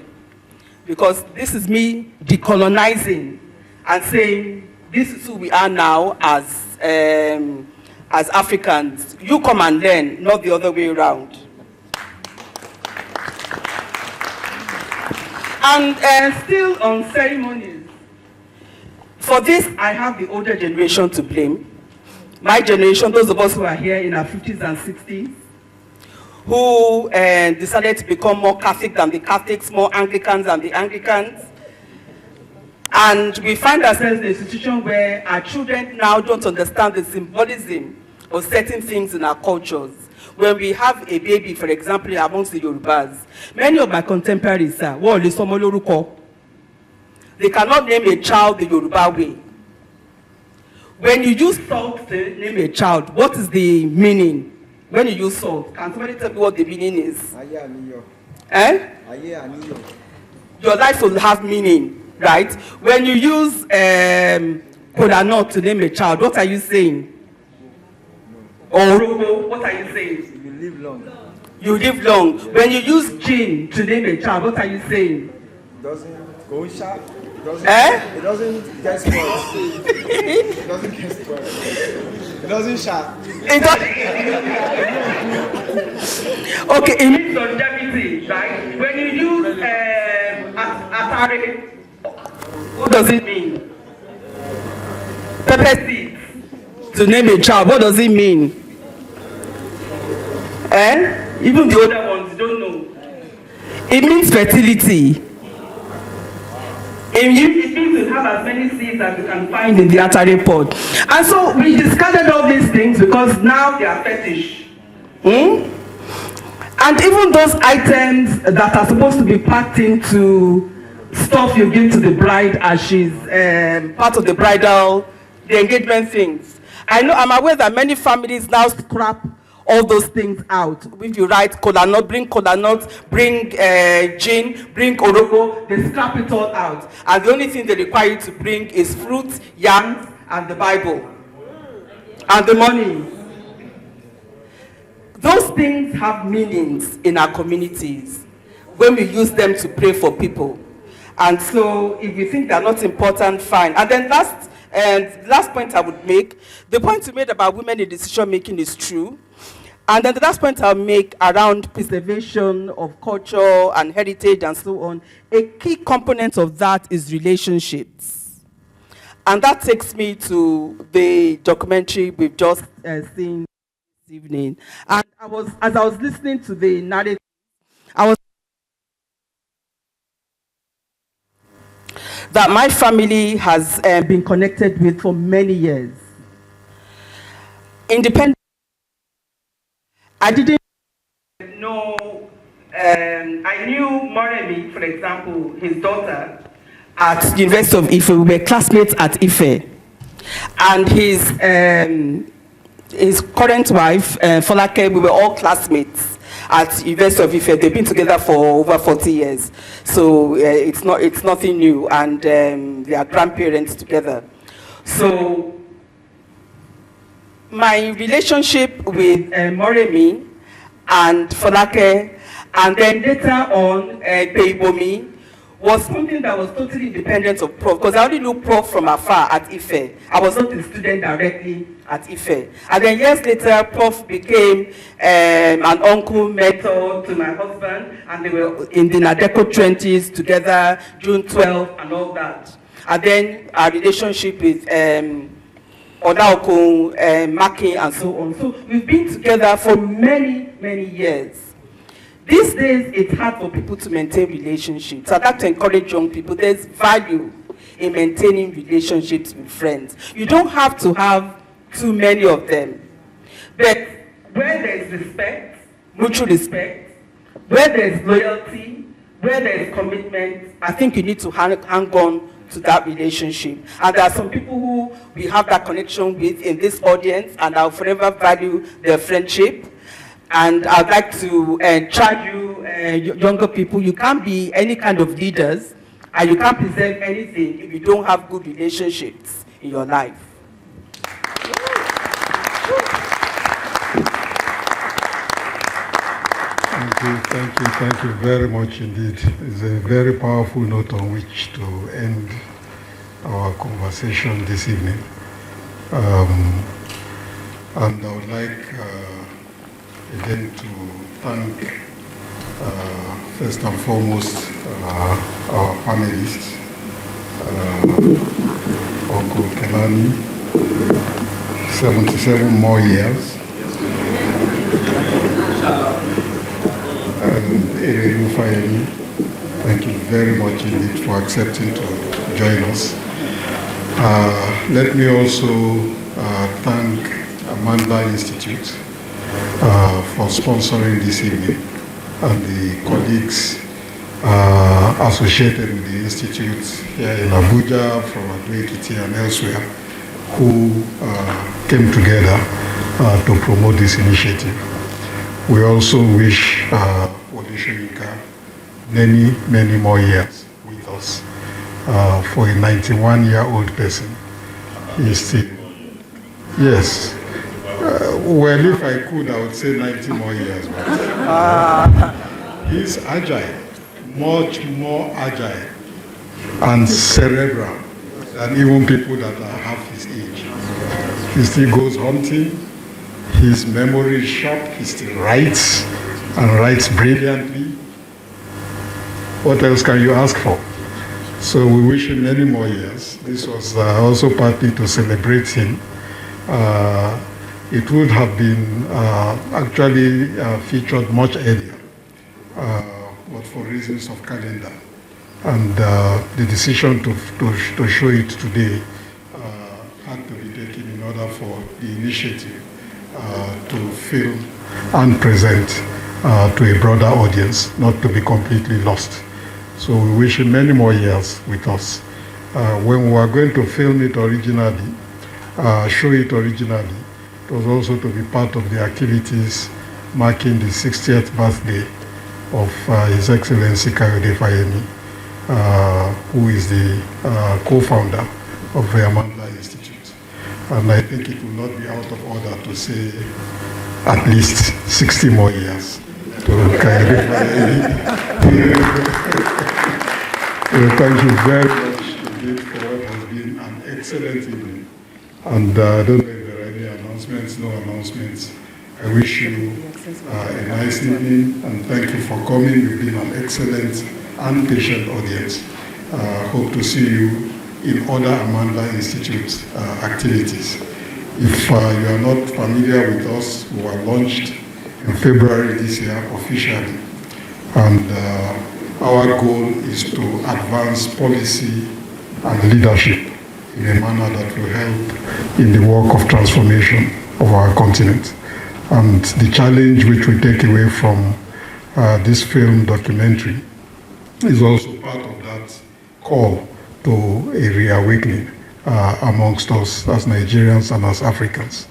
Because this is me decolonizing and saying, this is who we are now as Africans. You come and learn, not the other way around. And still on ceremonies. For this, I have the older generation to blame. My generation, those of us who are here in our 50s and 60s, who decided to become more Catholic than the Catholics, more Anglicans than the Anglicans. And we find ourselves in a situation where our children now don't understand the symbolism of certain things in our cultures. When we have a baby, for example, amongst the Yorubas, many of my contemporaries are, Wole Soyinka. They cannot name a child the Yoruba way. When you use salt to name a child, what is the meaning? When you use salt, can somebody tell me what the meaning is? Eh? Your life will have meaning, right? When you use Kola to name a child, what are you saying? Or what are you saying? You live long. You live long. Yeah. When you use gin to name a child, what are you saying? It doesn't go sharp. It doesn't, it doesn't get spoiled. It doesn't get spoiled. It doesn't sharp. It doesn't. Okay, it means longevity, right? When you use atare, what does it mean? Pepper seeds to name a child, what does it mean? Even the older ones don't know. It means fertility. It means to have as many seeds as you can find in the atari pot. And so we discarded all these things because now they are fetish. And even those items that are supposed to be packed into stuff you give to the bride as she's part of the bridal, the engagement things. I'm aware that many families now scrap all those things out. If you write kola nut, bring gin, bring orogo, they scrap it all out. And the only thing they require you to bring is fruit, yams, and the Bible. And the money. Those things have meanings in our communities when we use them to pray for people. And so if you think they're not important, fine. And then last point I would make, the point you made about women in decision making is true. And then the last point I'll make around preservation of culture and heritage and so on, a key component of that is relationships. And that takes me to the documentary we've just seen this evening. And as I was listening to the narrative, that my family has been connected with for many years. Independent. I didn't know, I knew Moremi, for example, his daughter, at University of Ife. We were classmates at Ife. And his current wife, Folake, we were all classmates at University of Ife. They've been together for over 40 years. So it's nothing new, and they are grandparents together. So my relationship with Moremi and Folake, and then later on Peibomi, was something that was totally independent of Prof, because I only knew Prof from afar at Ife. I was not a student directly at Ife. And then years later, Prof became an uncle, mentor to my husband, and they were in the Nadeco 20s together, June 12, and all that. And then our relationship with Odaoko, Maki, and so on. So we've been together for many, many years. These days, it's hard for people to maintain relationships. I'd like to encourage young people. There's value in maintaining relationships with friends. You don't have to have too many of them. But where there's respect, mutual respect, where there's loyalty, where there's commitment, I think you need to hang on to that relationship. And there are some people who we have that connection with in this audience, and I'll forever value their friendship. And I'd like to charge you, younger people, you can't be any kind of leaders And you can't present anything if you don't have good relationships in your life. Thank you very much indeed. It's a very powerful note on which to end our conversation this evening. And I would like again to thank first and foremost our panelists, Uncle Kelani, 77 more years, and Erelu Bisi, thank you very much indeed for accepting to join us. Let me also thank Amandla Institute for sponsoring this evening, and the colleagues associated with the Institute here in Abuja, from Ekiti and elsewhere, who came together to promote this initiative. We also wish Wole Soyinka many, many more years with us. For a 91-year-old person, he is still, yes. Well, if I could, I would say 90 more years. But he's agile, much more agile and cerebral than even people that are half his age. He still goes hunting. His memory is sharp. He still writes and writes brilliantly. What else can you ask for? So we wish him many more years. This was also partly to celebrate him. It would have been actually featured much earlier, but for reasons of calendar. And the decision to show it today had to be taken in order for the initiative to film and present to a broader audience, not to be completely lost. So we wish him many more years with us. When we were going to film it originally, show it originally, it was also to be part of the activities marking the 60th birthday of His Excellency Adebayo Olukoshi, who is the co-founder of the Amandla Institute. And I think it will not be out of order to say at least 60 more years to Adebayo. Thank you very much indeed for what has been an excellent evening. And I don't know if there are any announcements, no announcements. I wish you a nice evening and thank you for coming. You've been an excellent and patient audience. Hope to see you in other Amandla Institute activities. If you are not familiar with us, we were launched in February this year officially. And our goal is to advance policy and leadership in a manner that will help in the work of transformation of our continent. And the challenge which we take away from this film documentary is also part of that call to a reawakening amongst us as Nigerians and as Africans.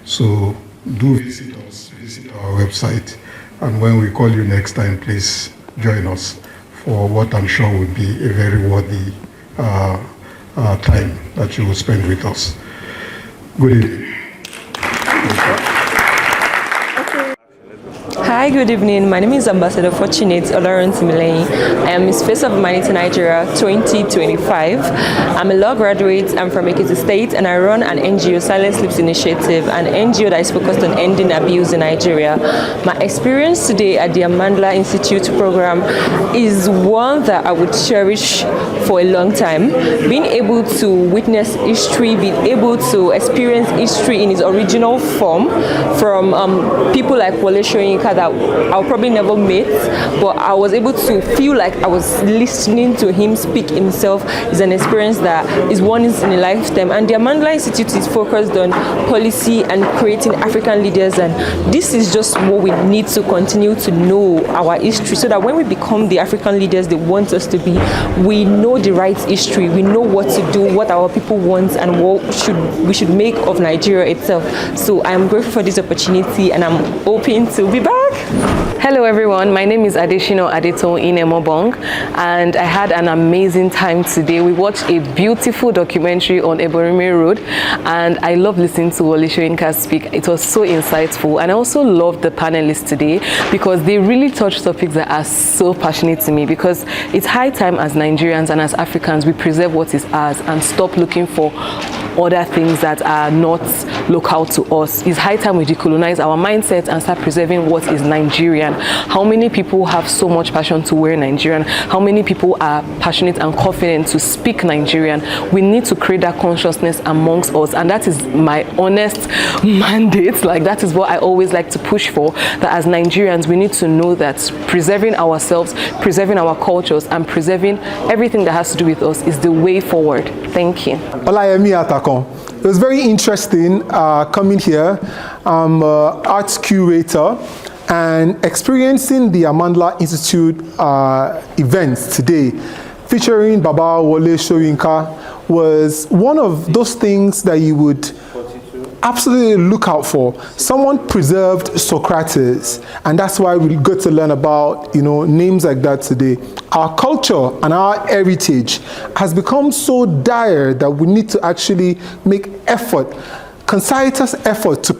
So do visit us, visit our website, and when we call you next time, please join us for what I'm sure will be a very worthy time that you will spend with us. Good evening. Hi, good evening. My name is Ambassador Fortunate Olarontimilei. I am Miss Face of Humanity Nigeria 2025. I'm a law graduate. I'm from Ekiti State, and I run an NGO, Silent Sleeps Initiative, an NGO that is focused on ending abuse in Nigeria. My experience today at the Amandla Institute program is one that I would cherish for a long time. Being able to witness history, being able to experience history in its original form from people like Wole Soyinka that I'll probably never meet, but I was able to feel like I was listening to him speak himself is an experience that is one in a lifetime. And the Amandla Institute is focused on policy and creating African leaders, and this is just what we need to continue to know our history, so that when we become the African leaders they want us to be, we know the right history, we know what to do, what our people want, and what we should make of Nigeria itself. So I am grateful for this opportunity, and I'm hoping to be back. Hello everyone, my name is Adeshino Adeton Inemobong, and I had an amazing time today. We watched a beautiful documentary on Ebrohimie Road, and I love listening to Wole Soyinka speak. It was so insightful, and I also loved the panelists today because they really touched topics that are so passionate to me, because it's high time as Nigerians and as Africans we preserve what is ours and stop looking for other things that are not local to us. It's high time we decolonize our mindset and start preserving what is Nigerian. How many people have so much passion to wear Nigerian? How many people are passionate and confident to speak Nigerian? We need to create that consciousness amongst us, and that is my honest mandate. Like, that is what I always like to push for, that as Nigerians we need to know that preserving ourselves, preserving our cultures, and preserving everything that has to do with us is the way forward. Thank you. It was very interesting coming here. I'm an arts curator, and experiencing the Amandla Institute events today featuring Baba Wole Soyinka was one of those things that you would absolutely look out for. Someone preserved Socrates, and that's why we got to learn about, you know, names like that today. Our culture and our heritage has become so dire that we need to actually make effort, concerted effort to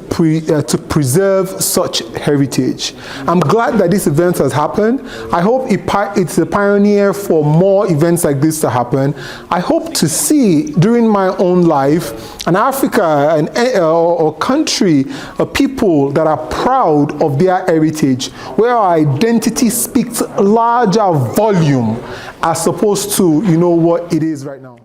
preserve such heritage. I'm glad that this event has happened. I hope it's a pioneer for more events like this to happen. I hope to see during my own life an Africa or country, a people that are proud of their heritage, where our identity speaks larger volume as opposed to, you know, what it is right now.